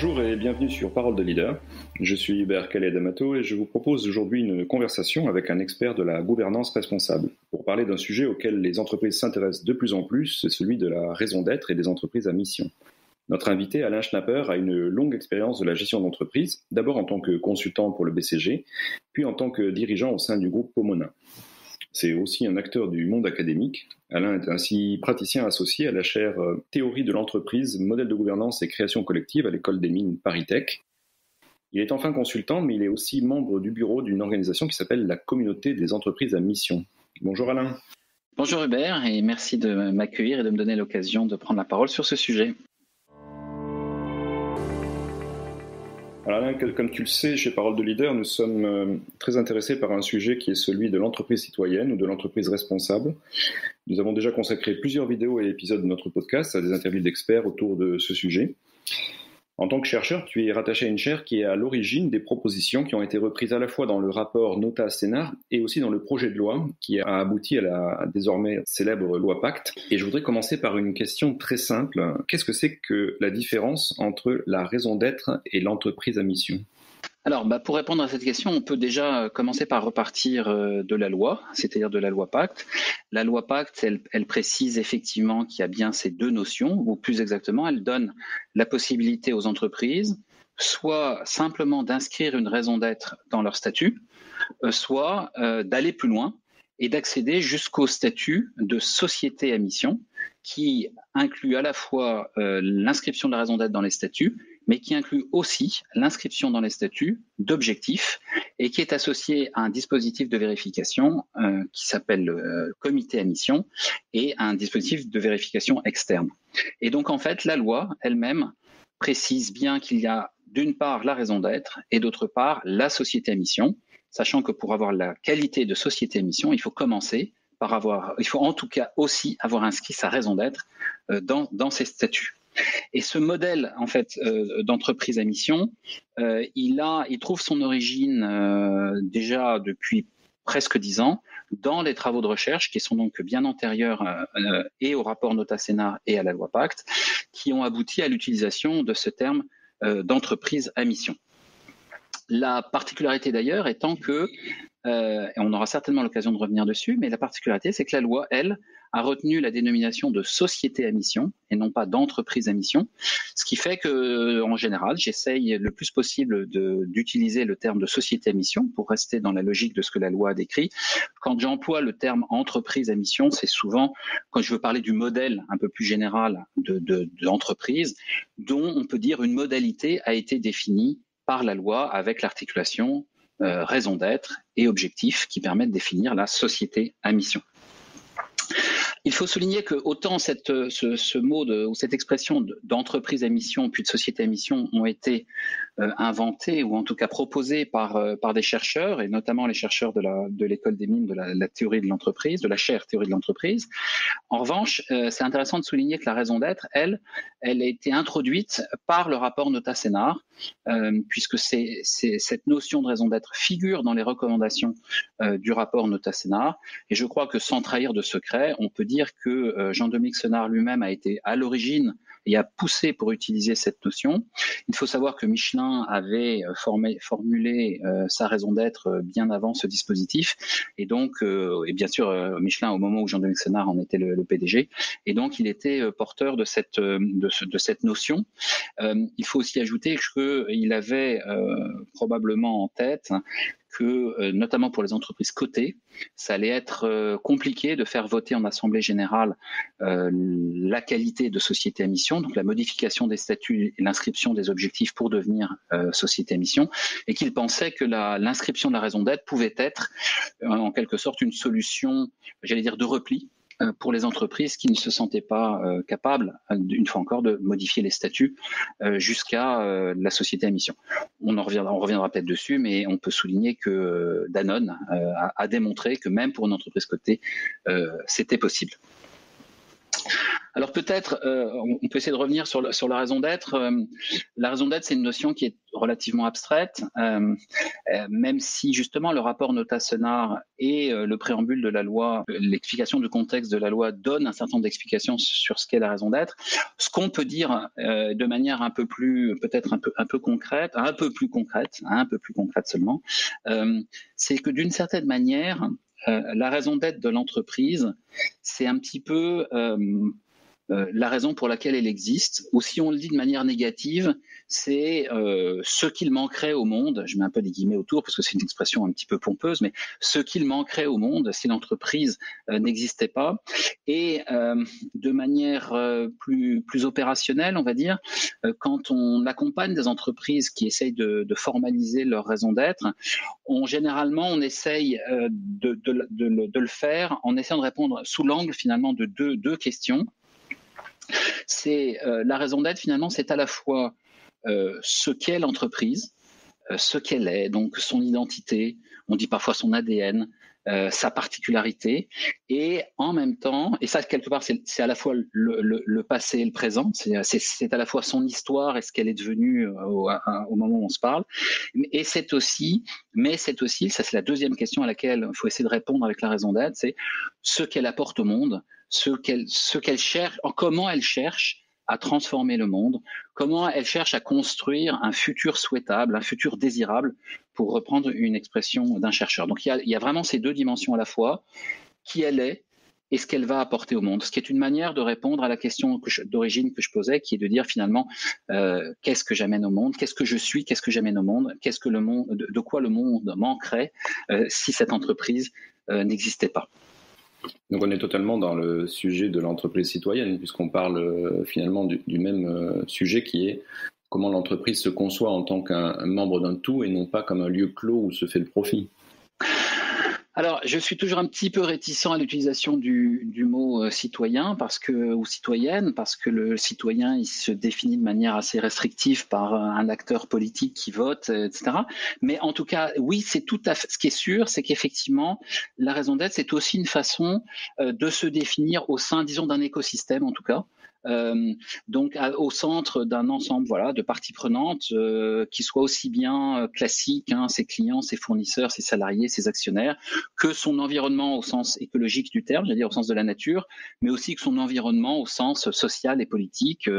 Bonjour et bienvenue sur Parole de Leader. Je suis Hubert Calais-D'Amato et je vous propose aujourd'hui une conversation avec un expert de la gouvernance responsable pour parler d'un sujet auquel les entreprises s'intéressent de plus en plus, c'est celui de la raison d'être et des entreprises à mission. Notre invité, Alain Schnapper, a une longue expérience de la gestion d'entreprise, d'abord en tant que consultant pour le BCG, puis en tant que dirigeant au sein du groupe Pomona. C'est aussi un acteur du monde académique. Alain est ainsi praticien associé à la chaire Théorie de l'entreprise, modèle de gouvernance et création collective à l'école des mines ParisTech. Il est enfin consultant, mais il est aussi membre du bureau d'une organisation qui s'appelle la Communauté des entreprises à mission. Bonjour Alain. Bonjour Hubert et merci de m'accueillir et de me donner l'occasion de prendre la parole sur ce sujet. Alors Alain, comme tu le sais, chez Parole de Leader, nous sommes très intéressés par un sujet qui est celui de l'entreprise citoyenne ou de l'entreprise responsable. Nous avons déjà consacré plusieurs vidéos et épisodes de notre podcast à des interviews d'experts autour de ce sujet. En tant que chercheur, tu es rattaché à une chaire qui est à l'origine des propositions qui ont été reprises à la fois dans le rapport Nota-Sénar et aussi dans le projet de loi qui a abouti à la désormais célèbre loi Pacte. Et je voudrais commencer par une question très simple. Qu'est-ce que c'est que la différence entre la raison d'être et l'entreprise à mission ? Alors, pour répondre à cette question, on peut déjà commencer par repartir de la loi, c'est-à-dire de la loi Pacte. La loi Pacte, elle précise effectivement qu'il y a bien ces deux notions, ou plus exactement, elle donne la possibilité aux entreprises soit simplement d'inscrire une raison d'être dans leur statut, soit d'aller plus loin et d'accéder jusqu'au statut de société à mission, qui inclut à la fois l'inscription de la raison d'être dans les statuts, mais qui inclut aussi l'inscription dans les statuts d'objectifs et qui est associé à un dispositif de vérification qui s'appelle comité à mission et un dispositif de vérification externe. Et donc en fait, la loi elle-même précise bien qu'il y a d'une part la raison d'être et d'autre part la société à mission, sachant que pour avoir la qualité de société à mission, il faut commencer il faut en tout cas aussi avoir inscrit sa raison d'être dans ses statuts. Et ce modèle en fait d'entreprise à mission, il trouve son origine déjà depuis presque 10 ans dans les travaux de recherche qui sont donc bien antérieurs et au rapport Nota-Sénar et à la loi Pacte, qui ont abouti à l'utilisation de ce terme d'entreprise à mission. La particularité d'ailleurs étant que, et on aura certainement l'occasion de revenir dessus, mais la particularité c'est que la loi, elle, a retenu la dénomination de société à mission et non pas d'entreprise à mission, ce qui fait que, en général, j'essaye le plus possible d'utiliser le terme de société à mission pour rester dans la logique de ce que la loi a décrit. Quand j'emploie le terme entreprise à mission, c'est souvent quand je veux parler du modèle un peu plus général d'entreprise, dont on peut dire une modalité a été définie par la loi avec l'articulation raison d'être et objectifs qui permettent de définir la société à mission. Il faut souligner que autant ce mot ou cette expression d'entreprise à mission puis de société à mission ont été inventés ou en tout cas proposés par des chercheurs et notamment les chercheurs de l'école des mines de la théorie de l'entreprise, de la chaire théorie de l'entreprise. En revanche, c'est intéressant de souligner que la raison d'être, elle a été introduite par le rapport Nota-Sénar, puisque cette notion de raison d'être figure dans les recommandations du rapport Nota-Sénar. Et je crois que sans trahir de secret, on peut dire que Jean-Dominique Senard lui-même a été à l'origine et a poussé pour utiliser cette notion. Il faut savoir que Michelin avait formulé sa raison d'être bien avant ce dispositif, et donc, et bien sûr, Michelin au moment où Jean-Dominique Senard en était le PDG, et donc il était porteur de cette notion. Il faut aussi ajouter qu'il avait probablement en tête que, notamment pour les entreprises cotées, ça allait être compliqué de faire voter en Assemblée générale la qualité de société à mission, donc la modification des statuts et l'inscription des objectifs pour devenir société à mission, et qu'il pensait que l'inscription de la raison d'être pouvait être en quelque sorte une solution, j'allais dire, de repli pour les entreprises qui ne se sentaient pas capables, une fois encore, de modifier les statuts jusqu'à la société à mission. On reviendra peut-être dessus, mais on peut souligner que Danone a démontré que même pour une entreprise cotée, c'était possible. Alors peut-être, on peut essayer de revenir sur la raison d'être. La raison d'être, c'est une notion qui est relativement abstraite, même si justement le rapport Nota-Senar et le préambule de la loi, l'explication du contexte de la loi donne un certain nombre d'explications sur ce qu'est la raison d'être. Ce qu'on peut dire de manière un peu plus, peut-être un peu concrète, un peu plus concrète seulement, c'est que d'une certaine manière, la raison d'être de l'entreprise, c'est un petit peu la raison pour laquelle elle existe, ou si on le dit de manière négative, c'est ce qu'il manquerait au monde, je mets un peu des guillemets autour parce que c'est une expression un petit peu pompeuse, mais ce qu'il manquerait au monde si l'entreprise n'existait pas. Et de manière plus opérationnelle, on va dire, quand on accompagne des entreprises qui essayent de formaliser leur raison d'être, généralement on essaye de le faire en essayant de répondre sous l'angle finalement de deux questions. C'est la raison d'être finalement, c'est à la fois ce qu'est l'entreprise, ce qu'elle est, donc son identité, on dit parfois son ADN, sa particularité, et en même temps, et ça quelque part c'est à la fois le passé et le présent, c'est à la fois son histoire et ce qu'elle est devenue au moment où on se parle, et mais c'est aussi, ça c'est la deuxième question à laquelle il faut essayer de répondre avec la raison d'être, c'est ce qu'elle apporte au monde, ce qu'elle cherche, comment elle cherche à transformer le monde, comment elle cherche à construire un futur souhaitable, un futur désirable, pour reprendre une expression d'un chercheur. Donc il y a vraiment ces deux dimensions à la fois, qui elle est et ce qu'elle va apporter au monde, ce qui est une manière de répondre à la question d'origine que je posais, qui est de dire finalement qu'est-ce que j'amène au monde, qu'est-ce que je suis, qu'est-ce que j'amène au monde, qu'est-ce que le monde, de quoi le monde manquerait si cette entreprise n'existait pas. Donc on est totalement dans le sujet de l'entreprise citoyenne, puisqu'on parle finalement du même sujet qui est comment l'entreprise se conçoit en tant qu'un membre d'un tout et non pas comme un lieu clos où se fait le profit. Alors, je suis toujours un petit peu réticent à l'utilisation du mot citoyen ou citoyenne, parce que le citoyen, il se définit de manière assez restrictive par un acteur politique qui vote, etc. Mais en tout cas, oui, c'est tout à fait. Ce qui est sûr, c'est qu'effectivement, la raison d'être, c'est aussi une façon de se définir au sein, disons, d'un écosystème, en tout cas. Donc au centre d'un ensemble de parties prenantes qui soient aussi bien classiques, ses clients, ses fournisseurs, ses salariés, ses actionnaires, que son environnement au sens écologique du terme, c'est-à-dire au sens de la nature, mais aussi que son environnement au sens social et politique,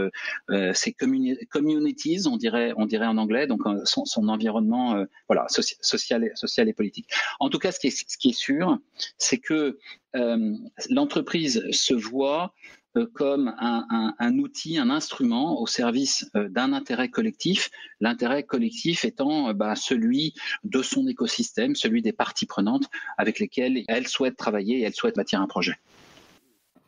ses communities, on dirait en anglais, donc son environnement social et politique. En tout cas, ce qui est sûr, c'est que l'entreprise se voit comme un outil, un instrument au service d'un intérêt collectif, l'intérêt collectif étant celui de son écosystème, celui des parties prenantes avec lesquelles elle souhaite travailler et elle souhaite bâtir un projet.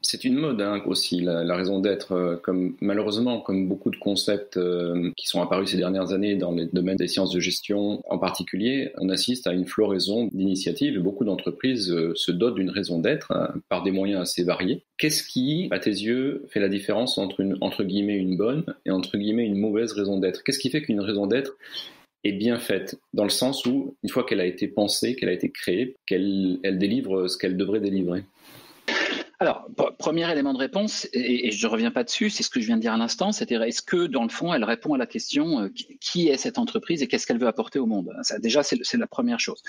C'est une mode aussi, la raison d'être, malheureusement, comme beaucoup de concepts qui sont apparus ces dernières années dans les domaines des sciences de gestion en particulier, on assiste à une floraison d'initiatives et beaucoup d'entreprises se dotent d'une raison d'être par des moyens assez variés. Qu'est-ce qui, à tes yeux, fait la différence entre entre guillemets une bonne et entre guillemets une mauvaise raison d'être? Qu'est-ce qui fait qu'une raison d'être est bien faite, dans le sens où, une fois qu'elle a été pensée, qu'elle a été créée, qu'elle délivre ce qu'elle devrait délivrer? Alors, premier élément de réponse, et je ne reviens pas dessus, c'est ce que je viens de dire à l'instant, c'est-à-dire est-ce que dans le fond, elle répond à la question qui est cette entreprise et qu'est-ce qu'elle veut apporter au monde? Ça, déjà, c'est la première chose.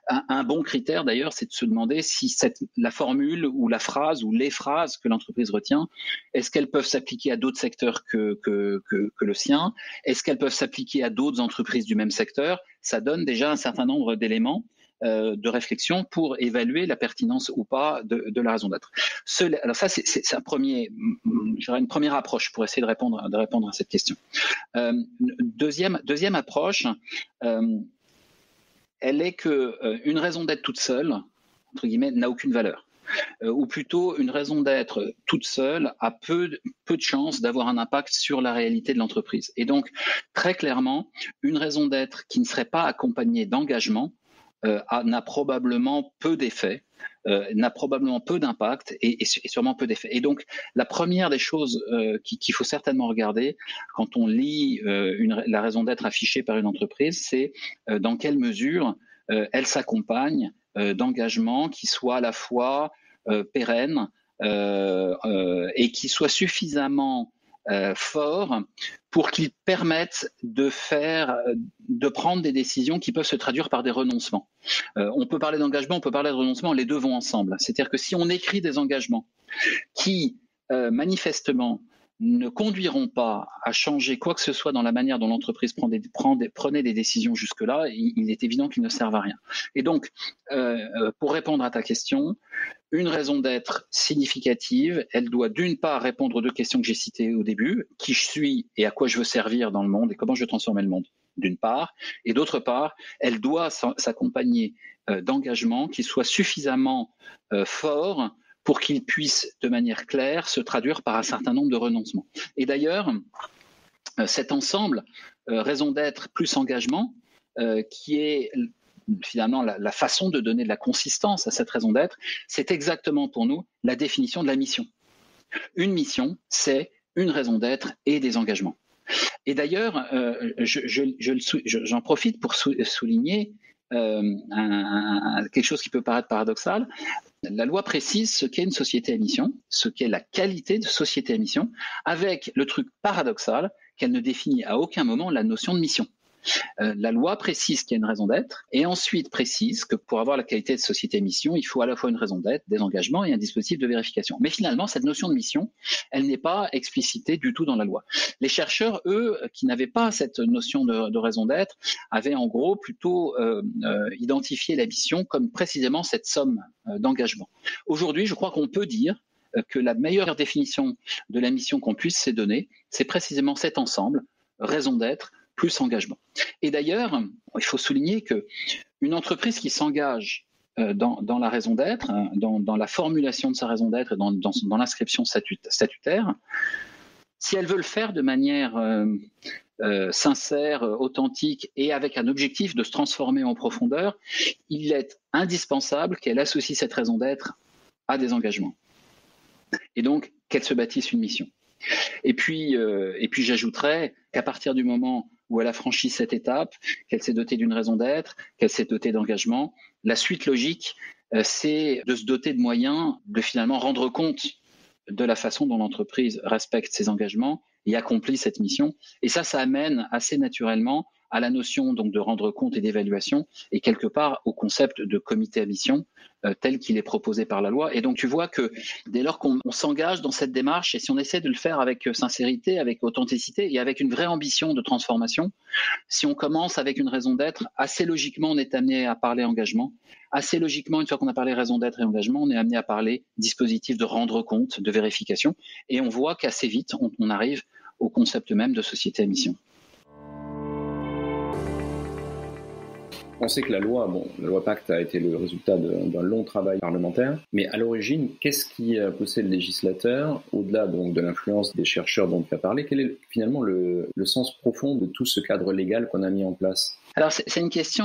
Un bon critère d'ailleurs, c'est de se demander si la formule ou la phrase ou les phrases que l'entreprise retient, est-ce qu'elles peuvent s'appliquer à d'autres secteurs que le sien? Est-ce qu'elles peuvent s'appliquer à d'autres entreprises du même secteur? Ça donne déjà un certain nombre d'éléments de réflexion pour évaluer la pertinence ou pas de la raison d'être. Alors ça, c'est une première approche pour essayer de répondre à cette question. Deuxième approche, elle est que une raison d'être toute seule, entre guillemets, n'a aucune valeur. Ou plutôt une raison d'être toute seule a peu de chances d'avoir un impact sur la réalité de l'entreprise. Et donc, très clairement, une raison d'être qui ne serait pas accompagnée d'engagement n'a probablement peu d'effets, n'a probablement peu d'impact et sûrement peu d'effets. Et donc, la première des choses qu'il faut certainement regarder quand on lit la raison d'être affichée par une entreprise, c'est dans quelle mesure elle s'accompagne d'engagements qui soient à la fois pérennes, et qui soit suffisamment fort pour qu'ils permettent de prendre des décisions qui peuvent se traduire par des renoncements. On peut parler d'engagement, on peut parler de renoncement, les deux vont ensemble. C'est-à-dire que si on écrit des engagements qui manifestement ne conduiront pas à changer quoi que ce soit dans la manière dont l'entreprise prenait des décisions jusque-là, il est évident qu'ils ne servent à rien. Et donc, pour répondre à ta question, une raison d'être significative, elle doit d'une part répondre aux deux questions que j'ai citées au début, qui je suis et à quoi je veux servir dans le monde et comment je veux transformer le monde, d'une part, et d'autre part, elle doit s'accompagner d'engagements qui soient suffisamment forts pour qu'ils puissent de manière claire se traduire par un certain nombre de renoncements. Et d'ailleurs, cet ensemble, raison d'être plus engagement, qui est finalement la façon de donner de la consistance à cette raison d'être, c'est exactement pour nous la définition de la mission. Une mission, c'est une raison d'être et des engagements. Et d'ailleurs, j'en profite pour souligner quelque chose qui peut paraître paradoxal. La loi précise ce qu'est une société à mission, ce qu'est la qualité de société à mission, avec le truc paradoxal qu'elle ne définit à aucun moment la notion de mission. La loi précise qu'il y a une raison d'être et ensuite précise que pour avoir la qualité de société mission, il faut à la fois une raison d'être, des engagements et un dispositif de vérification. Mais finalement, cette notion de mission, elle n'est pas explicitée du tout dans la loi. Les chercheurs, eux, qui n'avaient pas cette notion de raison d'être, avaient en gros plutôt identifié la mission comme précisément cette somme d'engagement. Aujourd'hui, je crois qu'on peut dire que la meilleure définition de la mission qu'on puisse se donner, c'est précisément cet ensemble, raison d'être, plus engagement. Et d'ailleurs, il faut souligner qu'une entreprise qui s'engage dans la raison d'être, dans la formulation de sa raison d'être et dans l'inscription statutaire, si elle veut le faire de manière sincère, authentique et avec un objectif de se transformer en profondeur, il est indispensable qu'elle associe cette raison d'être à des engagements. Et donc, qu'elle se bâtisse une mission. Et puis j'ajouterais qu'à partir du moment où elle a franchi cette étape, qu'elle s'est dotée d'une raison d'être, qu'elle s'est dotée d'engagement, la suite logique, c'est de se doter de moyens de finalement rendre compte de la façon dont l'entreprise respecte ses engagements et accomplit cette mission. Et ça amène assez naturellement à la notion donc de rendre compte et d'évaluation et quelque part au concept de comité à mission tel qu'il est proposé par la loi. Et donc tu vois que dès lors qu'on s'engage dans cette démarche et si on essaie de le faire avec sincérité, avec authenticité et avec une vraie ambition de transformation, si on commence avec une raison d'être, assez logiquement on est amené à parler engagement. Assez logiquement, une fois qu'on a parlé raison d'être et engagement, on est amené à parler dispositif de rendre compte, de vérification. Et on voit qu'assez vite, on arrive au concept même de société à mission. On sait que la loi Pacte a été le résultat d'un long travail parlementaire, mais à l'origine, qu'est-ce qui a poussé le législateur, au-delà donc de l'influence des chercheurs dont tu as parlé, quel est finalement le sens profond de tout ce cadre légal qu'on a mis en place ? Alors c'est une question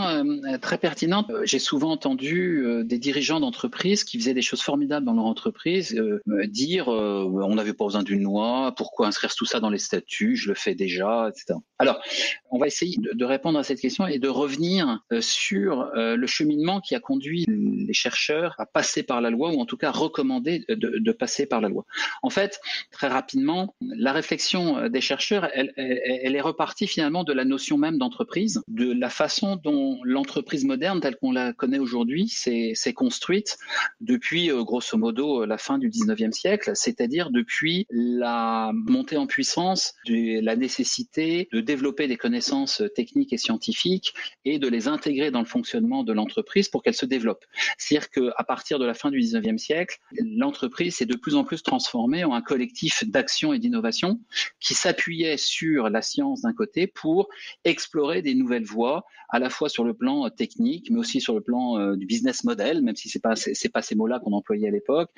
très pertinente. J'ai souvent entendu des dirigeants d'entreprises qui faisaient des choses formidables dans leur entreprise dire on n'avait pas besoin d'une loi, pourquoi inscrire tout ça dans les statuts, je le fais déjà, etc. Alors on va essayer de répondre à cette question et de revenir sur le cheminement qui a conduit les chercheurs à passer par la loi ou en tout cas recommander de passer par la loi. En fait, très rapidement, la réflexion des chercheurs, elle est repartie finalement de la notion même d'entreprise, de la façon dont l'entreprise moderne, telle qu'on la connaît aujourd'hui, s'est construite depuis, grosso modo, la fin du 19e siècle, c'est-à-dire depuis la montée en puissance de la nécessité de développer des connaissances techniques et scientifiques et de les intégrer dans le fonctionnement de l'entreprise pour qu'elle se développe. C'est-à-dire qu'à partir de la fin du 19e siècle, l'entreprise s'est de plus en plus transformée en un collectif d'action et d'innovation qui s'appuyait sur la science d'un côté pour explorer des nouvelles voies, à la fois sur le plan technique, mais aussi sur le plan du business model, même si c'est pas ces mots-là qu'on employait à l'époque,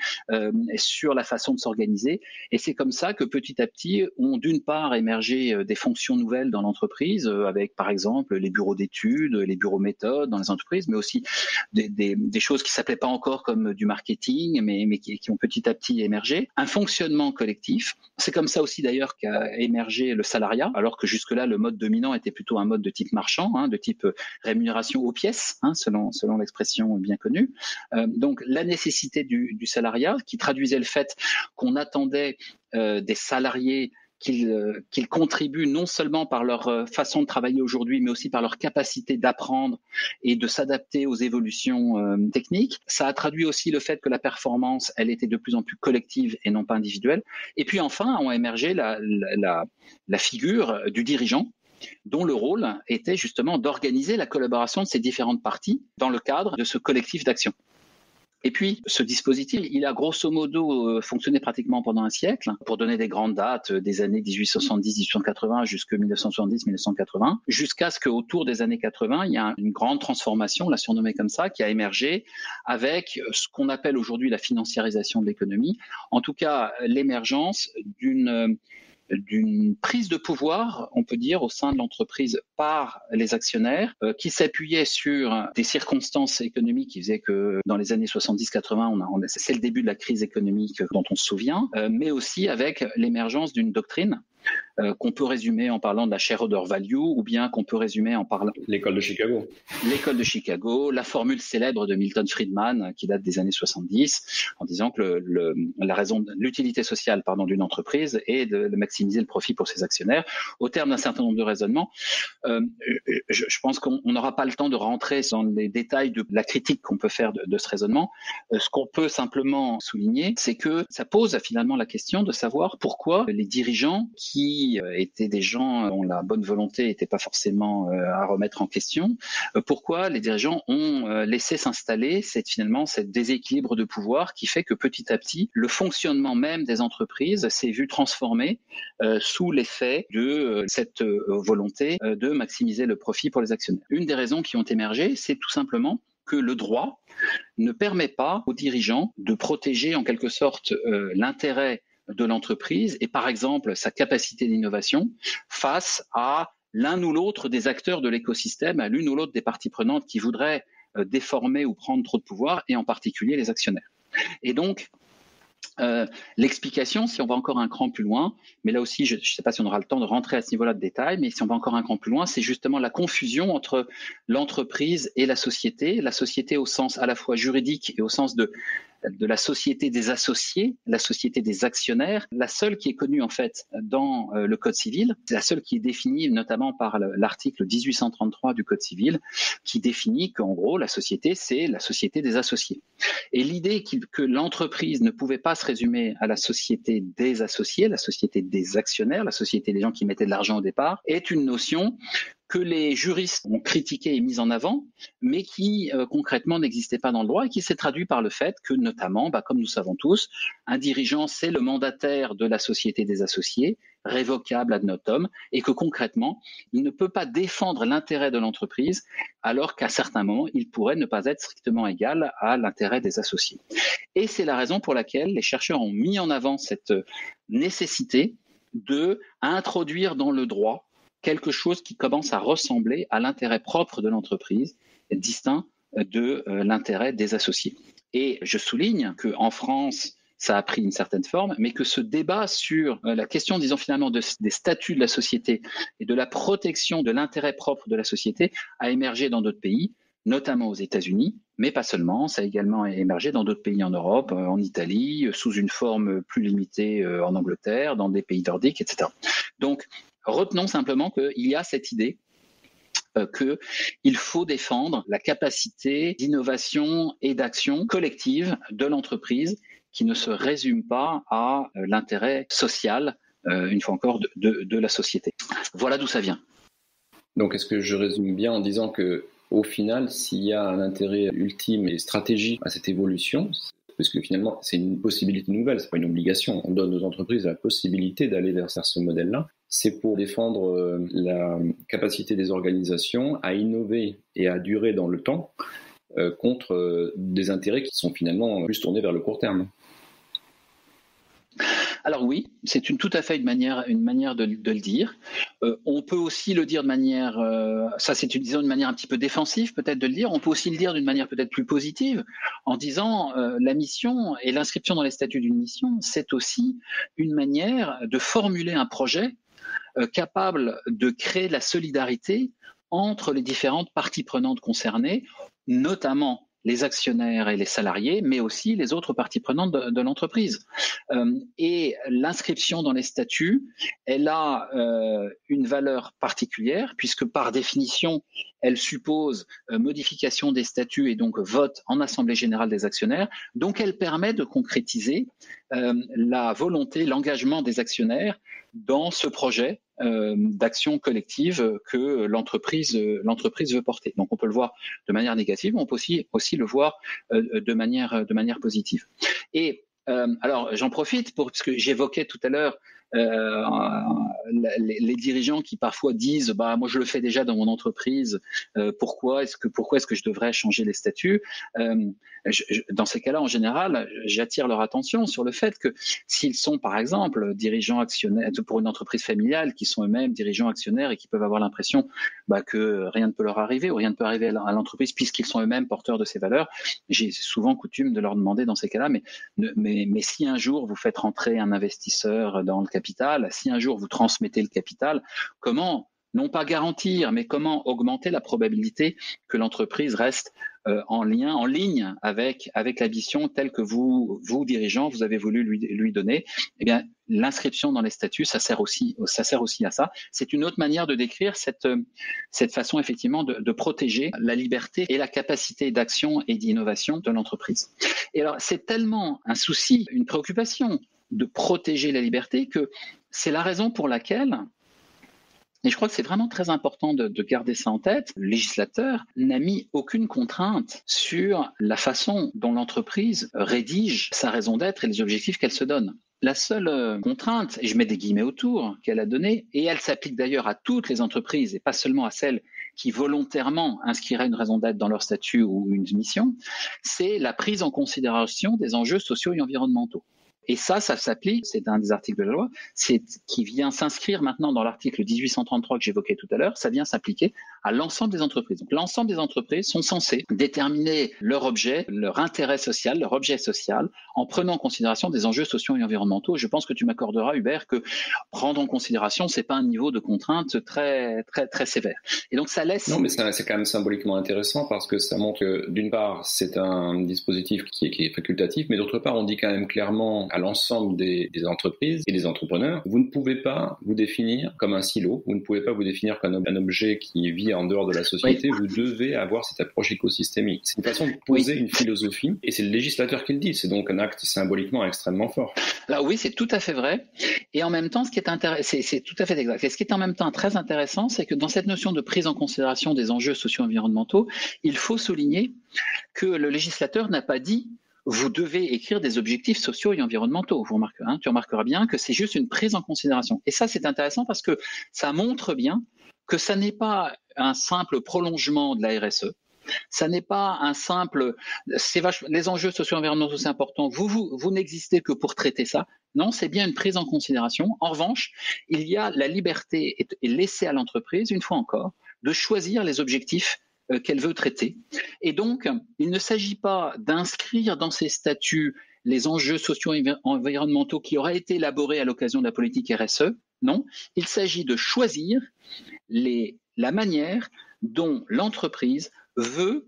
sur la façon de s'organiser. Et c'est comme ça que petit à petit ont d'une part émergé des fonctions nouvelles dans l'entreprise, avec par exemple les bureaux d'études, les bureaux méthodes dans les entreprises, mais aussi des choses qui s'appelaient pas encore comme du marketing, mais qui ont petit à petit émergé. Un fonctionnement collectif. C'est comme ça aussi d'ailleurs qu'a émergé le salariat, alors que jusque-là le mode dominant était plutôt un mode de type marchand, hein, de type rémunération aux pièces, hein, selon l'expression bien connue. Donc la nécessité du salariat, qui traduisait le fait qu'on attendait des salariés qu'ils contribuent non seulement par leur façon de travailler aujourd'hui, mais aussi par leur capacité d'apprendre et de s'adapter aux évolutions techniques. Ça a traduit aussi le fait que la performance, elle était de plus en plus collective et non pas individuelle. Et puis enfin, ont émergé la figure du dirigeant, dont le rôle était justement d'organiser la collaboration de ces différentes parties dans le cadre de ce collectif d'action. Et puis, ce dispositif, il a grosso modo fonctionné pratiquement pendant un siècle, pour donner des grandes dates, des années 1870-1880 jusqu'à 1970-1980, jusqu'à ce qu'autour des années 80, il y a une grande transformation, on l'a surnommée comme ça, qui a émergé avec ce qu'on appelle aujourd'hui la financiarisation de l'économie, en tout cas l'émergence d'une prise de pouvoir, on peut dire, au sein de l'entreprise par les actionnaires, qui s'appuyait sur des circonstances économiques qui faisaient que dans les années 70-80, c'est le début de la crise économique dont on se souvient, mais aussi avec l'émergence d'une doctrine qu'on peut résumer en parlant de la shareholder value, ou bien qu'on peut résumer en parlant... L'école de Chicago. L'école de Chicago, la formule célèbre de Milton Friedman, qui date des années 70, en disant que l'utilité sociale d'une entreprise est de maximiser le profit pour ses actionnaires. Au terme d'un certain nombre de raisonnements, je pense qu'on n'aura pas le temps de rentrer dans les détails de la critique qu'on peut faire de ce raisonnement. Ce qu'on peut simplement souligner, c'est que ça pose finalement la question de savoir pourquoi les dirigeants qui étaient des gens dont la bonne volonté n'était pas forcément à remettre en question, pourquoi les dirigeants ont laissé s'installer finalement ce déséquilibre de pouvoir qui fait que petit à petit, le fonctionnement même des entreprises s'est vu transformé sous l'effet de cette volonté de maximiser le profit pour les actionnaires. Une des raisons qui ont émergé, c'est tout simplement que le droit ne permet pas aux dirigeants de protéger en quelque sorte l'intérêt de l'entreprise et par exemple sa capacité d'innovation face à l'un ou l'autre des acteurs de l'écosystème, à l'une ou l'autre des parties prenantes qui voudraient déformer ou prendre trop de pouvoir, et en particulier les actionnaires. Et donc, l'explication, si on va encore un cran plus loin, mais là aussi, je ne sais pas si on aura le temps de rentrer à ce niveau-là de détail, mais si on va encore un cran plus loin, c'est justement la confusion entre l'entreprise et la société au sens à la fois juridique et au sens de la société des associés, la société des actionnaires, la seule qui est connue en fait dans le Code civil, c'est la seule qui est définie notamment par l'article 1833 du Code civil, qui définit qu'en gros la société, c'est la société des associés. Et l'idée que l'entreprise ne pouvait pas se résumer à la société des associés, la société des actionnaires, la société des gens qui mettaient de l'argent au départ, est une notion que les juristes ont critiqué et mis en avant, mais qui concrètement n'existait pas dans le droit et qui s'est traduit par le fait que notamment, comme nous savons tous, un dirigeant c'est le mandataire de la société des associés, révocable ad notam, et que concrètement, il ne peut pas défendre l'intérêt de l'entreprise alors qu'à certains moments, il pourrait ne pas être strictement égal à l'intérêt des associés. Et c'est la raison pour laquelle les chercheurs ont mis en avant cette nécessité d'introduire dans le droit quelque chose qui commence à ressembler à l'intérêt propre de l'entreprise, distinct de l'intérêt des associés. Et je souligne qu'en France, ça a pris une certaine forme, mais que ce débat sur la question, disons finalement, des statuts de la société et de la protection de l'intérêt propre de la société a émergé dans d'autres pays, notamment aux États-Unis, mais pas seulement, ça a également émergé dans d'autres pays en Europe, en Italie, sous une forme plus limitée en Angleterre, dans des pays nordiques, etc. Donc, retenons simplement qu'il y a cette idée qu'il faut défendre la capacité d'innovation et d'action collective de l'entreprise qui ne se résume pas à l'intérêt social, une fois encore, de la société. Voilà d'où ça vient. Donc, est-ce que je résume bien en disant que, au final, s'il y a un intérêt ultime et stratégique à cette évolution, parce que finalement, c'est une possibilité nouvelle, c'est pas une obligation. On donne aux entreprises la possibilité d'aller vers ce modèle-là. C'est pour défendre la capacité des organisations à innover et à durer dans le temps contre des intérêts qui sont finalement plus tournés vers le court terme. Alors oui, c'est tout à fait une manière de le dire. On peut aussi le dire de manière, ça c'est une manière un petit peu défensive peut-être de le dire. On peut aussi le dire d'une manière peut-être plus positive, en disant la mission et l'inscription dans les statuts d'une mission, c'est aussi une manière de formuler un projet capable de créer de la solidarité entre les différentes parties prenantes concernées, notamment les actionnaires et les salariés, mais aussi les autres parties prenantes de l'entreprise. Et l'inscription dans les statuts, elle a une valeur particulière, puisque par définition, elle suppose modification des statuts et donc vote en Assemblée générale des actionnaires. Donc elle permet de concrétiser la volonté, l'engagement des actionnaires dans ce projet d'action collective que l'entreprise veut porter. Donc on peut le voir de manière négative, mais on peut aussi le voir de manière positive. Et alors j'en profite parce que j'évoquais tout à l'heure les dirigeants qui parfois disent moi je le fais déjà dans mon entreprise, pourquoi est-ce que je devrais changer les statuts? Dans ces cas-là, en général, j'attire leur attention sur le fait que s'ils sont, par exemple, dirigeants actionnaires pour une entreprise familiale, qui sont eux-mêmes dirigeants actionnaires et qui peuvent avoir l'impression que rien ne peut leur arriver ou rien ne peut arriver à l'entreprise puisqu'ils sont eux-mêmes porteurs de ces valeurs, j'ai souvent coutume de leur demander dans ces cas-là, mais si un jour vous faites rentrer un investisseur dans le capital, si un jour vous transmettez le capital, comment non pas garantir, mais comment augmenter la probabilité que l'entreprise reste en ligne avec la mission telle que vous dirigeants, vous avez voulu lui donner. Eh bien, l'inscription dans les statuts, ça sert aussi à ça. C'est une autre manière de décrire cette façon effectivement de protéger la liberté et la capacité d'action et d'innovation de l'entreprise. Et alors, c'est tellement un souci, une préoccupation de protéger la liberté que c'est la raison pour laquelle, et je crois que c'est vraiment très important de garder ça en tête, le législateur n'a mis aucune contrainte sur la façon dont l'entreprise rédige sa raison d'être et les objectifs qu'elle se donne. La seule contrainte, et je mets des guillemets autour, qu'elle a donnée, et elle s'applique d'ailleurs à toutes les entreprises et pas seulement à celles qui volontairement inscriraient une raison d'être dans leur statut ou une mission, c'est la prise en considération des enjeux sociaux et environnementaux. Et ça s'applique, c'est un des articles de la loi, qui vient s'inscrire maintenant dans l'article 1833 que j'évoquais tout à l'heure, ça vient s'appliquer à l'ensemble des entreprises. Donc l'ensemble des entreprises sont censées déterminer leur objet, leur intérêt social, leur objet social, en prenant en considération des enjeux sociaux et environnementaux. Je pense que tu m'accorderas, Hubert, que prendre en considération, c'est pas un niveau de contrainte très, très, très sévère. Et donc ça laisse... Non, mais c'est quand même symboliquement intéressant parce que ça montre que, d'une part, c'est un dispositif qui est facultatif, mais d'autre part, on dit quand même clairement à l'ensemble des entreprises et des entrepreneurs, vous ne pouvez pas vous définir comme un silo, vous ne pouvez pas vous définir comme un objet qui vit en dehors de la société, oui. Vous devez avoir cette approche écosystémique. C'est une façon de poser une philosophie, et c'est le législateur qui le dit, c'est donc un acte symboliquement extrêmement fort. Alors oui, c'est tout à fait vrai, et en même temps, ce qui est intéressant, c'est tout à fait exact, et ce qui est en même temps très intéressant, c'est que dans cette notion de prise en considération des enjeux socio-environnementaux, il faut souligner que le législateur n'a pas dit vous devez écrire des objectifs sociaux et environnementaux. Tu remarqueras bien que c'est juste une prise en considération. Et ça, c'est intéressant parce que ça montre bien que ça n'est pas un simple prolongement de la RSE. Ça n'est pas un simple... les enjeux socio-environnementaux, c'est important. Vous n'existez que pour traiter ça. Non, c'est bien une prise en considération. En revanche, il y a la liberté et laissée à l'entreprise, une fois encore, de choisir les objectifs qu'elle veut traiter. Et donc, il ne s'agit pas d'inscrire dans ces statuts les enjeux sociaux et environnementaux qui auraient été élaborés à l'occasion de la politique RSE. Non, il s'agit de choisir la manière dont l'entreprise veut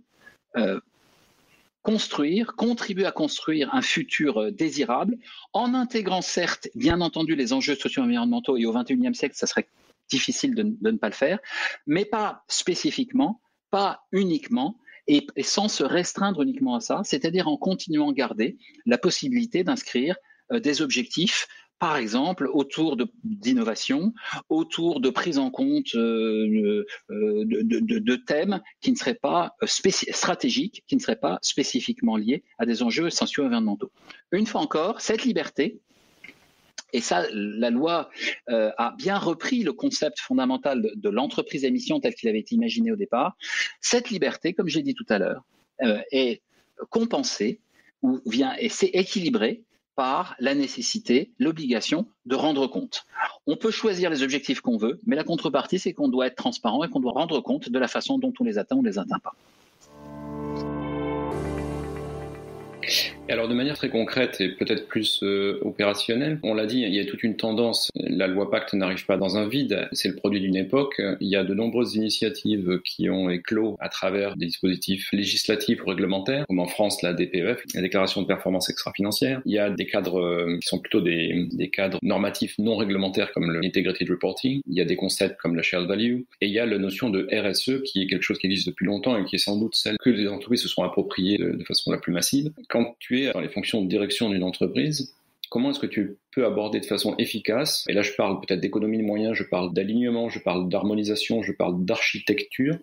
contribuer à construire un futur désirable, en intégrant certes, bien entendu, les enjeux sociaux et environnementaux, et au XXIe siècle, ça serait difficile de ne pas le faire, mais pas spécifiquement, pas uniquement, et sans se restreindre uniquement à ça, c'est-à-dire en continuant à garder la possibilité d'inscrire des objectifs, par exemple, autour d'innovation, autour de prise en compte de thèmes qui ne seraient pas stratégiques, qui ne seraient pas spécifiquement liés à des enjeux socio-environnementaux. Une fois encore, cette liberté, et ça, la loi a bien repris le concept fondamental de l'entreprise à mission tel qu'il avait été imaginé au départ. Cette liberté, comme j'ai dit tout à l'heure, est compensée et c'est équilibré par la nécessité, l'obligation de rendre compte. On peut choisir les objectifs qu'on veut, mais la contrepartie, c'est qu'on doit être transparent et qu'on doit rendre compte de la façon dont on les atteint ou ne les atteint pas. Et alors de manière très concrète et peut-être plus opérationnelle, on l'a dit, il y a toute une tendance. La loi Pacte n'arrive pas dans un vide, c'est le produit d'une époque. Il y a de nombreuses initiatives qui ont éclos à travers des dispositifs législatifs ou réglementaires, comme en France la DPEF, la déclaration de performance extra-financière. Il y a des cadres qui sont plutôt des cadres normatifs non réglementaires comme le Integrated Reporting. Il y a des concepts comme la Shared Value. Et il y a la notion de RSE qui est quelque chose qui existe depuis longtemps et qui est sans doute celle que les entreprises se sont appropriées de façon la plus massive. Quand tu es dans les fonctions de direction d'une entreprise, comment est-ce que tu peux aborder de façon efficace, et là je parle peut-être d'économie de moyens, je parle d'alignement, je parle d'harmonisation, je parle d'architecture,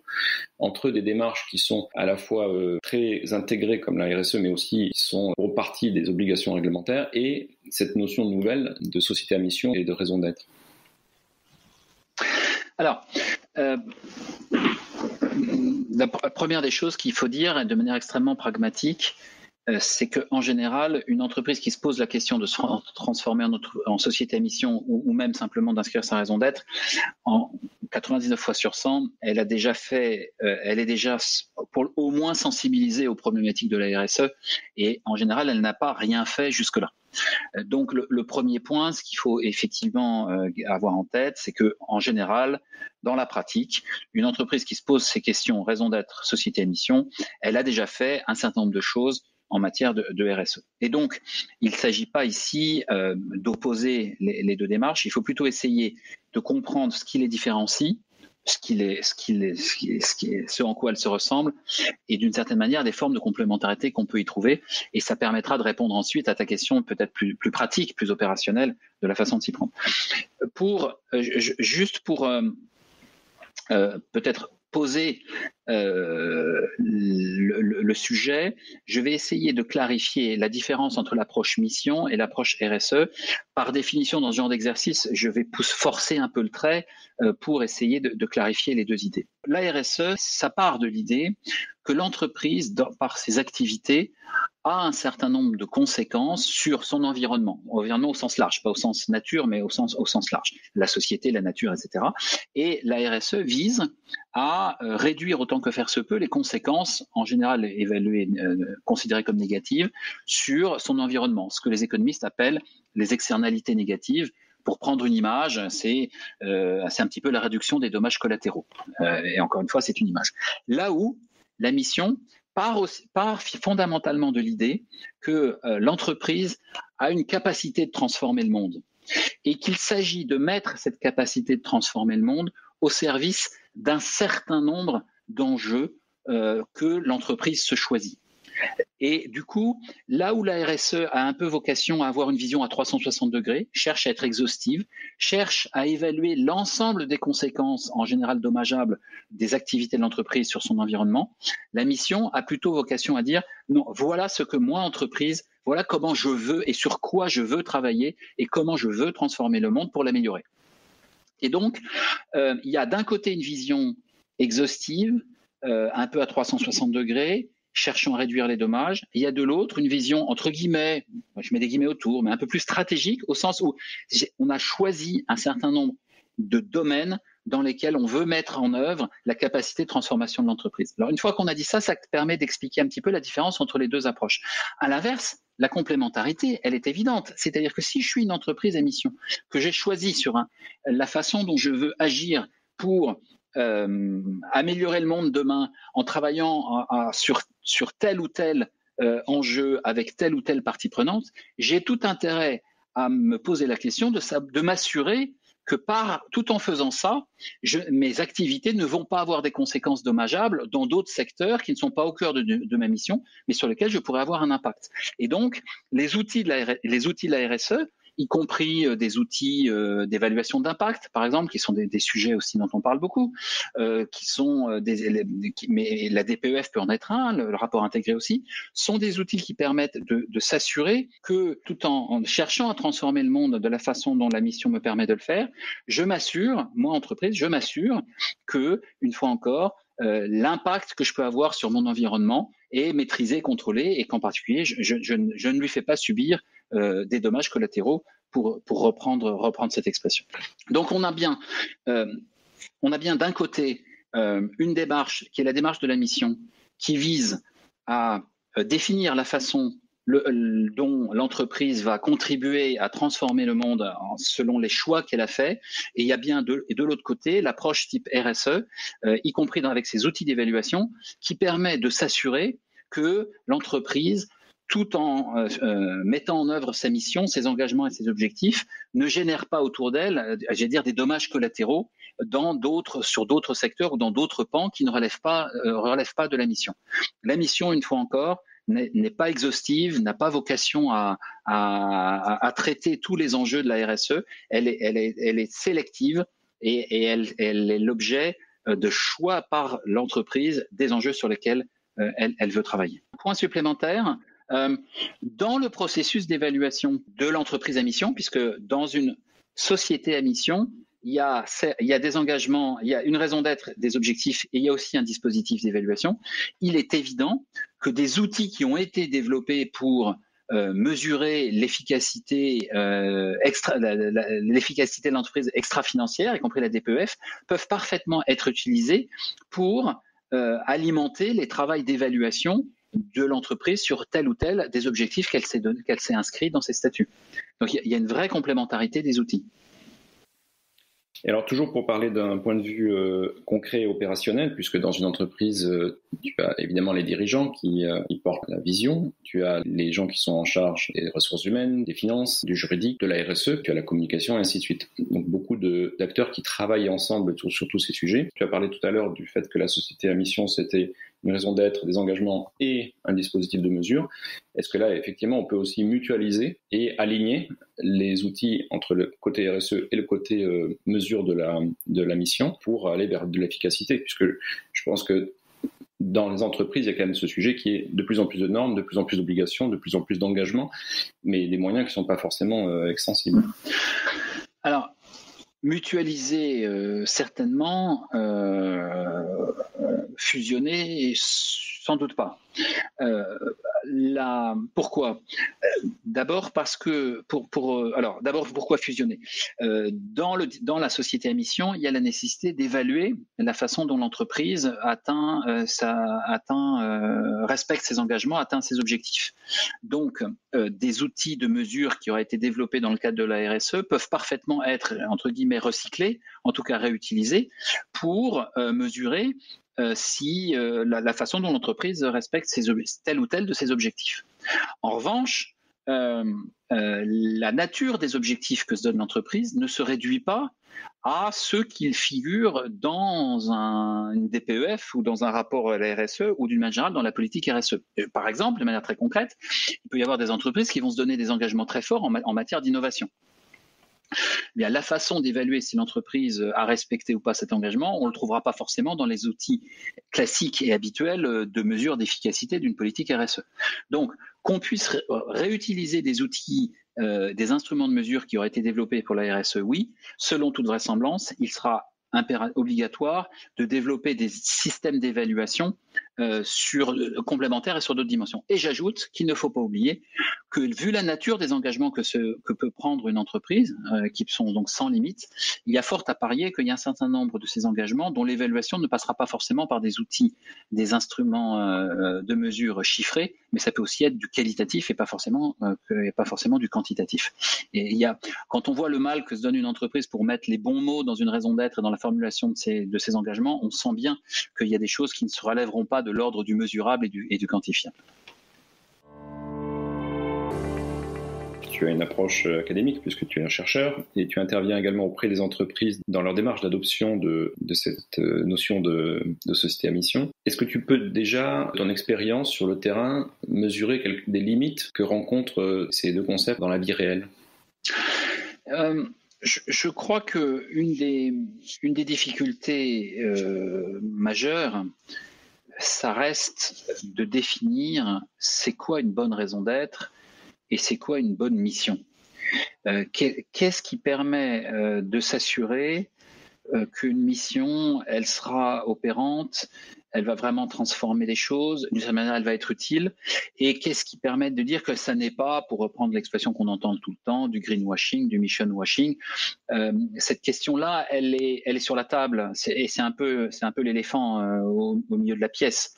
entre des démarches qui sont à la fois très intégrées comme la RSE, mais aussi qui sont reparties des obligations réglementaires, et cette notion nouvelle de société à mission et de raison d'être. Alors, la première des choses qu'il faut dire, de manière extrêmement pragmatique, c'est qu'en général, une entreprise qui se pose la question de se transformer en société à mission ou même simplement d'inscrire sa raison d'être, en 99 fois sur 100, elle est déjà pour au moins sensibilisée aux problématiques de la RSE, et en général, elle n'a pas rien fait jusque-là. Donc le premier point, ce qu'il faut effectivement avoir en tête, c'est que en général, dans la pratique, une entreprise qui se pose ces questions, raison d'être, société à mission, elle a déjà fait un certain nombre de choses en matière de RSE. Et donc, il ne s'agit pas ici d'opposer les deux démarches, il faut plutôt essayer de comprendre ce qui les différencie, ce en quoi elles se ressemblent, et d'une certaine manière des formes de complémentarité qu'on peut y trouver, et ça permettra de répondre ensuite à ta question peut-être plus pratique, plus opérationnelle de la façon de s'y prendre. Juste pour peut-être poser le sujet, je vais essayer de clarifier la différence entre l'approche mission et l'approche RSE. Par définition, dans ce genre d'exercice, je vais forcer un peu le trait pour essayer de clarifier les deux idées. La RSE, ça part de l'idée que l'entreprise, par ses activités, a un certain nombre de conséquences sur son environnement au sens large, pas au sens nature, mais au sens large, la société, la nature, etc. Et la RSE vise à réduire autant que faire se peut les conséquences, en général évaluées, considérées comme négatives, sur son environnement, ce que les économistes appellent les externalités négatives. Pour prendre une image, c'est un petit peu la réduction des dommages collatéraux. Et encore une fois, c'est une image. Là où la mission part fondamentalement de l'idée que l'entreprise a une capacité de transformer le monde et qu'il s'agit de mettre cette capacité de transformer le monde au service d'un certain nombre d'enjeux que l'entreprise se choisit. Et du coup, là où la RSE a un peu vocation à avoir une vision à 360 degrés, cherche à être exhaustive, cherche à évaluer l'ensemble des conséquences, en général dommageables, des activités de l'entreprise sur son environnement, la mission a plutôt vocation à dire non, voilà ce que moi, entreprise, voilà comment je veux et sur quoi je veux travailler et comment je veux transformer le monde pour l'améliorer. Et donc, il y a d'un côté une vision exhaustive, un peu à 360 degrés, cherchant à réduire les dommages. Il y a de l'autre une vision, entre guillemets, je mets des guillemets autour, mais un peu plus stratégique, au sens où on a choisi un certain nombre de domaines dans lesquels on veut mettre en œuvre la capacité de transformation de l'entreprise. Alors une fois qu'on a dit ça, ça permet d'expliquer un petit peu la différence entre les deux approches. À l'inverse, la complémentarité, elle est évidente. C'est-à-dire que si je suis une entreprise à mission, que j'ai choisi sur la façon dont je veux agir pour améliorer le monde demain en travaillant sur tel ou tel enjeu avec telle ou telle partie prenante, j'ai tout intérêt à me poser la question de m'assurer que tout en faisant ça, mes activités ne vont pas avoir des conséquences dommageables dans d'autres secteurs qui ne sont pas au cœur de ma mission, mais sur lesquels je pourrais avoir un impact. Et donc, les outils de la RSE, y compris des outils d'évaluation d'impact, par exemple, qui sont des sujets aussi dont on parle beaucoup, mais la DPEF peut en être un, le rapport intégré aussi, sont des outils qui permettent de s'assurer que, tout en cherchant à transformer le monde de la façon dont la mission me permet de le faire, moi, entreprise, je m'assure que, une fois encore, l'impact que je peux avoir sur mon environnement est maîtrisé, contrôlé, et qu'en particulier, je ne lui fais pas subir des dommages collatéraux, pour reprendre cette expression. Donc on a bien d'un côté une démarche qui est la démarche de la mission, qui vise à définir la façon dont l'entreprise va contribuer à transformer le monde selon les choix qu'elle a faits. Et il y a bien de l'autre côté l'approche type RSE, y compris avec ses outils d'évaluation, qui permet de s'assurer que l'entreprise, tout en mettant en œuvre sa mission, ses engagements et ses objectifs, ne génère pas autour d'elle, des dommages collatéraux sur d'autres secteurs ou dans d'autres pans qui ne relèvent pas de la mission. La mission, une fois encore, n'est pas exhaustive, n'a pas vocation à traiter tous les enjeux de la RSE. Elle est sélective et elle est l'objet de choix par l'entreprise des enjeux sur lesquels elle veut travailler. Point supplémentaire, dans le processus d'évaluation de l'entreprise à mission, puisque dans une société à mission, il y a des engagements, il y a une raison d'être, des objectifs, et il y a aussi un dispositif d'évaluation. Il est évident que des outils qui ont été développés pour mesurer l'efficacité de l'entreprise extra-financière, y compris la DPEF, peuvent parfaitement être utilisés pour alimenter les travaux d'évaluation de l'entreprise sur tel ou tel des objectifs qu'elle s'est inscrit dans ses statuts. Donc il y a une vraie complémentarité des outils. Et alors toujours pour parler d'un point de vue concret et opérationnel, puisque dans une entreprise, tu as évidemment les dirigeants qui portent la vision, tu as les gens qui sont en charge des ressources humaines, des finances, du juridique, de la RSE, tu as la communication et ainsi de suite. Donc beaucoup d'acteurs qui travaillent ensemble sur tous ces sujets. Tu as parlé tout à l'heure du fait que la société à mission, c'était une raison d'être, des engagements et un dispositif de mesure. Est-ce que là, effectivement, on peut aussi mutualiser et aligner les outils entre le côté RSE et le côté mesure de la mission pour aller vers de l'efficacité? Puisque je pense que dans les entreprises, il y a quand même ce sujet qui est de plus en plus de normes, de plus en plus d'obligations, de plus en plus d'engagements, mais des moyens qui ne sont pas forcément extensibles. Alors, mutualiser, certainement, fusionner, sans doute pas. Pourquoi ? D'abord parce que d'abord pourquoi fusionner ? Dans la société à mission, il y a la nécessité d'évaluer la façon dont l'entreprise respecte ses engagements, atteint ses objectifs. Donc, des outils de mesure qui auraient été développés dans le cadre de la RSE peuvent parfaitement être, entre guillemets, recyclés, en tout cas réutilisés, pour mesurer si la façon dont l'entreprise respecte tel ou tel de ses objectifs. En revanche, la nature des objectifs que se donne l'entreprise ne se réduit pas à ceux qui figurent dans une DPEF ou dans un rapport à la RSE ou d'une manière générale dans la politique RSE. Par exemple, de manière très concrète, il peut y avoir des entreprises qui vont se donner des engagements très forts en matière d'innovation. Bien, la façon d'évaluer si l'entreprise a respecté ou pas cet engagement, on ne le trouvera pas forcément dans les outils classiques et habituels de mesure d'efficacité d'une politique RSE. Donc, qu'on puisse réutiliser des outils, des instruments de mesure qui auraient été développés pour la RSE, oui. Selon toute vraisemblance, il sera obligatoire de développer des systèmes d'évaluation complémentaires et sur d'autres dimensions. Et j'ajoute qu'il ne faut pas oublier que, vu la nature des engagements que peut prendre une entreprise, qui sont donc sans limite, il y a fort à parier qu'il y a un certain nombre de ces engagements dont l'évaluation ne passera pas forcément par des outils, des instruments de mesure chiffrés, mais ça peut aussi être du qualitatif et pas forcément du quantitatif. Et quand on voit le mal que se donne une entreprise pour mettre les bons mots dans une raison d'être et dans la formulation de ses engagements, on sent bien qu'il y a des choses qui ne se relèveront pas de l'ordre du mesurable et du quantifiable. Tu as une approche académique puisque tu es un chercheur et tu interviens également auprès des entreprises dans leur démarche d'adoption de cette notion de société à mission. Est-ce que tu peux déjà, ton expérience sur le terrain, mesurer des limites que rencontrent ces deux concepts dans la vie réelle ? Je crois que une des difficultés majeures, ça reste de définir c'est quoi une bonne raison d'être et c'est quoi une bonne mission. Qu'est-ce qui permet de s'assurer qu'une mission, elle sera opérante, elle va vraiment transformer les choses, d'une certaine manière, elle va être utile. Et qu'est-ce qui permet de dire que ça n'est pas, pour reprendre l'expression qu'on entend tout le temps, du greenwashing, du mission washing. Cette question-là, elle est sur la table, et c'est un peu l'éléphant au milieu de la pièce.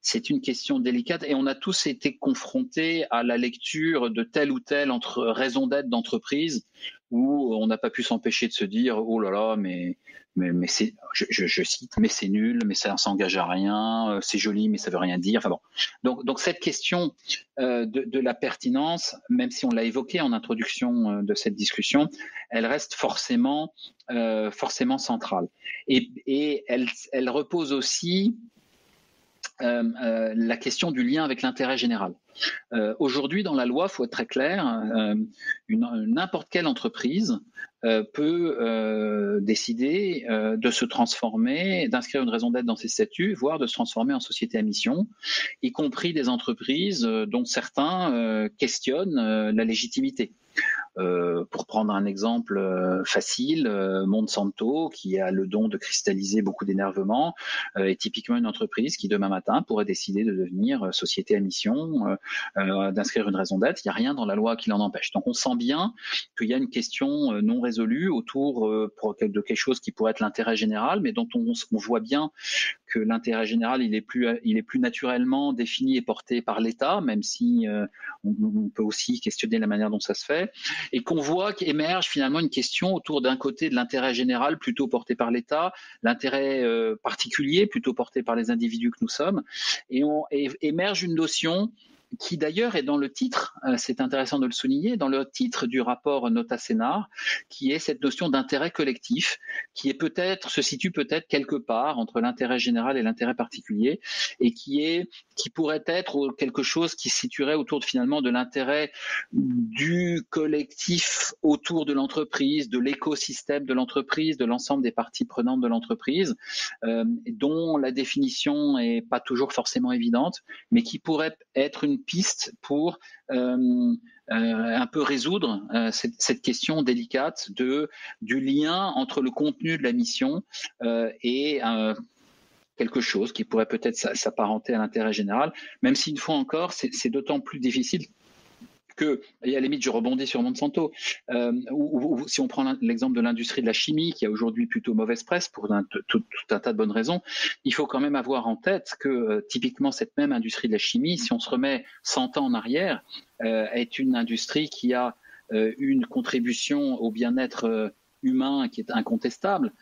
c'est une question délicate et on a tous été confrontés à la lecture de telle ou telle raison d'être d'entreprise où on n'a pas pu s'empêcher de se dire oh là là mais c'est, je cite, mais c'est nul, mais ça s'engage à rien, c'est joli, mais ça veut rien dire. Enfin bon. Donc cette question de la pertinence, même si on l'a évoqué en introduction de cette discussion, elle reste forcément centrale. Et elle repose aussi la question du lien avec l'intérêt général. Aujourd'hui, dans la loi, il faut être très clair, n'importe quelle entreprise peut décider de se transformer, d'inscrire une raison d'être dans ses statuts, voire de se transformer en société à mission, y compris des entreprises dont certains questionnent la légitimité. Pour prendre un exemple facile, Monsanto, qui a le don de cristalliser beaucoup d'énervement, est typiquement une entreprise qui demain matin pourrait décider de devenir société à mission, d'inscrire une raison d'être. Il n'y a rien dans la loi qui l'en empêche. Donc on sent bien qu'il y a une question non résolue autour de quelque chose qui pourrait être l'intérêt général, mais dont on voit bien que l'intérêt général il est plus naturellement défini et porté par l'État, même si on peut aussi questionner la manière dont ça se fait, et qu'on voit qu'émerge finalement une question autour d'un côté de l'intérêt général plutôt porté par l'État, l'intérêt particulier plutôt porté par les individus que nous sommes, et émerge une notion qui d'ailleurs est dans le titre, c'est intéressant de le souligner, dans le titre du rapport Nota Senar, qui est cette notion d'intérêt collectif, qui se situe peut-être quelque part entre l'intérêt général et l'intérêt particulier, et qui pourrait être quelque chose qui se situerait autour finalement de l'intérêt du collectif autour de l'entreprise, de l'écosystème de l'entreprise, de l'ensemble des parties prenantes de l'entreprise, dont la définition n'est pas toujours forcément évidente, mais qui pourrait être une piste pour un peu résoudre cette question délicate du lien entre le contenu de la mission et quelque chose qui pourrait peut-être s'apparenter à l'intérêt général, même si une fois encore, c'est d'autant plus difficile que, et à la limite, je rebondis sur Monsanto, ou si on prend l'exemple de l'industrie de la chimie, qui a aujourd'hui plutôt mauvaise presse pour tout un tas de bonnes raisons, il faut quand même avoir en tête que typiquement cette même industrie de la chimie, si on se remet 100 ans en arrière, est une industrie qui a une contribution au bien-être humain qui est incontestable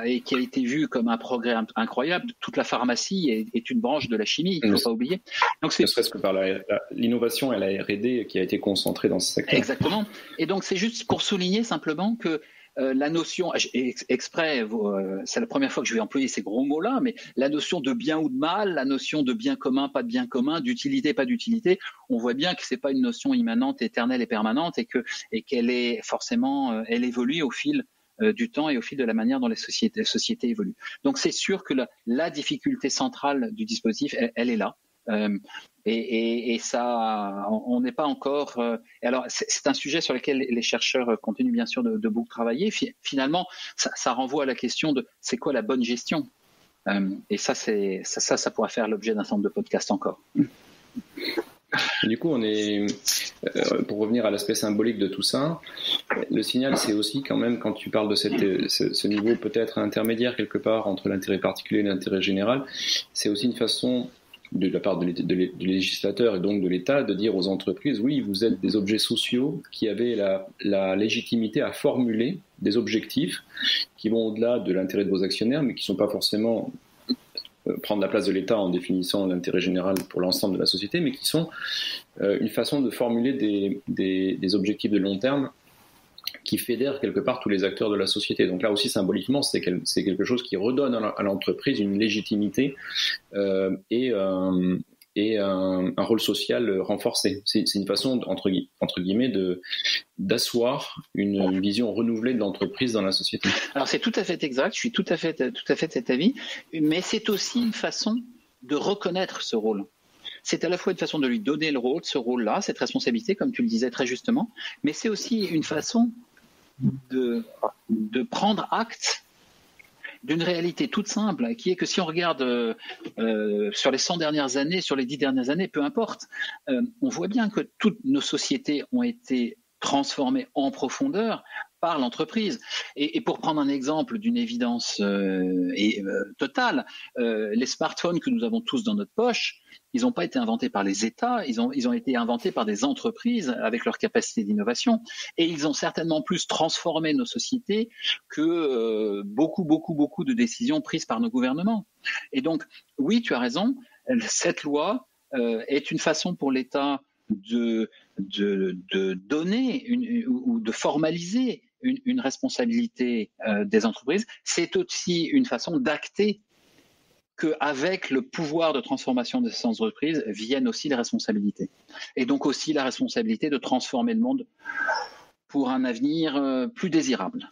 et qui a été vu comme un progrès incroyable. Toute la pharmacie est une branche de la chimie, il ne faut pas oublier. Donc ne serait-ce que par l'innovation et la R&D qui a été concentrée dans ce secteur. Exactement. Et donc c'est juste pour souligner simplement que la notion, exprès, c'est la première fois que je vais employer ces gros mots-là, mais la notion de bien ou de mal, la notion de bien commun, pas de bien commun, d'utilité, pas d'utilité, on voit bien que c'est pas une notion immanente, éternelle et permanente, et qu'elle est forcément, elle évolue au fil du temps et au fil de la manière dont les sociétés évoluent. Donc c'est sûr que la difficulté centrale du dispositif, elle est là. Et ça, on n'est pas encore. Alors, c'est un sujet sur lequel les chercheurs continuent bien sûr de beaucoup travailler. Finalement, ça renvoie à la question de c'est quoi la bonne gestion. Et ça pourra faire l'objet d'un certain nombre de podcasts encore. Du coup, pour revenir à l'aspect symbolique de tout ça, le signal, c'est aussi quand même, quand tu parles de ce niveau peut-être intermédiaire quelque part entre l'intérêt particulier et l'intérêt général, c'est aussi une façon de la part du législateur et donc de l'État de dire aux entreprises, oui, vous êtes des objets sociaux qui avaient la légitimité à formuler des objectifs qui vont au-delà de l'intérêt de vos actionnaires, mais qui ne sont pas forcément prendre la place de l'État en définissant l'intérêt général pour l'ensemble de la société, mais qui sont une façon de formuler des objectifs de long terme qui fédèrent quelque part tous les acteurs de la société. Donc là aussi, symboliquement, c'est quelque chose qui redonne à l'entreprise une légitimité et un rôle social renforcé. C'est une façon, entre guillemets, d'asseoir une vision renouvelée de l'entreprise dans la société. Alors c'est tout à fait exact, je suis tout à fait de cet avis, mais c'est aussi une façon de reconnaître ce rôle. C'est à la fois une façon de lui donner ce rôle-là, cette responsabilité, comme tu le disais très justement, mais c'est aussi une façon de prendre acte d'une réalité toute simple, qui est que si on regarde sur les 100 dernières années, sur les 10 dernières années, peu importe, on voit bien que toutes nos sociétés ont été transformées en profondeur par l'entreprise. Et pour prendre un exemple d'une évidence totale, les smartphones que nous avons tous dans notre poche, ils n'ont pas été inventés par les États, ils ont été inventés par des entreprises avec leur capacité d'innovation, et ils ont certainement plus transformé nos sociétés que beaucoup de décisions prises par nos gouvernements. Et donc, oui, tu as raison, cette loi est une façon pour l'État de donner ou de formaliser une responsabilité des entreprises. C'est aussi une façon d'acter qu'avec le pouvoir de transformation de ces entreprises viennent aussi les responsabilités. Et donc aussi la responsabilité de transformer le monde pour un avenir plus désirable.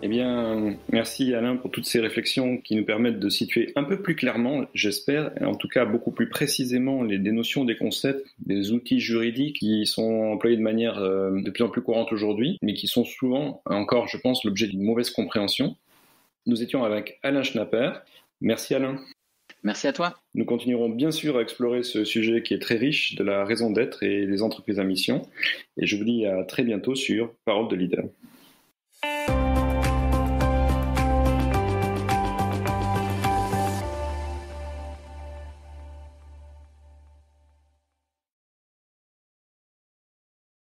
Eh bien, merci Alain pour toutes ces réflexions qui nous permettent de situer un peu plus clairement, j'espère, en tout cas beaucoup plus précisément, des notions, des concepts, des outils juridiques qui sont employés de manière de plus en plus courante aujourd'hui, mais qui sont souvent encore, je pense, l'objet d'une mauvaise compréhension. Nous étions avec Alain Schnapper. Merci Alain. Merci à toi. Nous continuerons bien sûr à explorer ce sujet qui est très riche de la raison d'être et des entreprises à mission. Et je vous dis à très bientôt sur Parole de Leader.